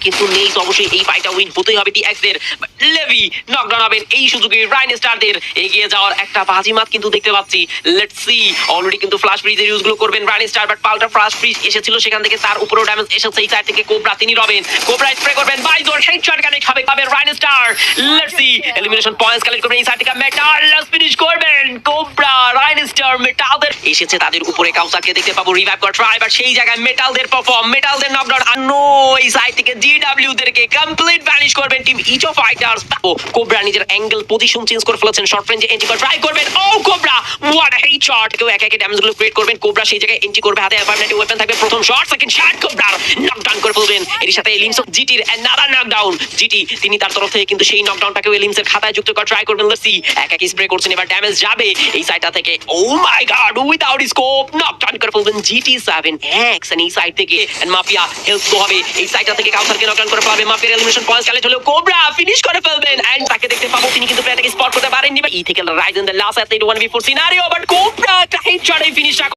কিন্তু নেই, তো অবশ্যই এই ফাইটটা উইন হতেই হবে টিএক্স এর। লেভি নকডাউন হবেন এই সুযোগে রাইন স্টারদের এগিয়ে যাওয়ার একটা বাজিমাত কিন্তু দেখতে পাচ্ছি। লেটস সি, অলরেডি কিন্তু ফ্ল্যাশ ফ্রিজের ইউজ গুলো করবেন রাইন স্টার, বাট পাল্টা ফ্ল্যাশ ফ্রিজ এসেছিল, সেখান থেকে তার উপরেও ড্যামেজ এসেছে। এই সাইড থেকে কোবরা তিনি রবেন, কোবরা স্প্রে করবেন, বাইজোর হেডশট কানেক্ট হবে পাবে রাইন স্টার। Let's see, elimination points collect করবেন এই সাইড থেকে মেটাল, ফিনিশ করবেন কোবরা। রাইন স্টার মেটালদের এসেছে, তাদের উপরে কাউসারকে দেখতে পাবো রিভাইভ করা ট্রাই, বাট সেই জায়গায় মেটালদের পারফর্ম, মেটালদের নকডাউন। আনো এই সাইড থেকে জিডব্লিউ দেরকে কমপ্লিট ভ্যানিশ করবেন টিম ইচো ফাইটার্স। কোবরা নিজের অ্যাঙ্গেল পজিশন চেঞ্জ করে ফেলেছেন, শর্ট রেঞ্জে এন্ট্রি করে ট্রাই করবেন। ও কোবরা হোয়াট আ হেডশট, কেউ একে একে ড্যামেজ গুলো ক্রিয়েট করবেন। কোবরা সেই জায়গায় এন্ট্রি করবে, হাতে পারমানেন্ট ওয়েপন থাকবে। প্রথম shot, second shot, cobra knockdown করে ফেলবেন। এর সাথে এলিমস অফ জিটির অ্যানাদার নকডাউন। জিটি তিনি তার তরফ থেকে কিন্তু সেই নকডাউনটাকে এলিমসের খাতায় যুক্ত করে ট্রাই করবেন। লেটস সি, এক এক স্প্রে করছেন, এবার ড্যামেজ যাবে এই সাইডটা থেকে। ও মাই গড, উইদাউট স্কোপ নকডাউন করে ফেলবেন জিটি 7x। এন্ড এই সাইড থেকে এন্ড মাফিয়া হেল্প তো হবে, এই সাইডটা থেকে কাউসারকে নকডাউন করে পাবে। মাফিয়ার এলিমিনেশন পয়েন্টস কালেক্ট হলো, কোবরা ফিনিশ করে ফেলবেন। এন্ড তাকে দেখতে পাবো, তিনি কিন্তু প্লেয়ারটাকে স্পট করতে পারেননি। ই থেকে rise in the last athlete 1v4 scenario, but cobra একটা হেডশটে ফিনিশ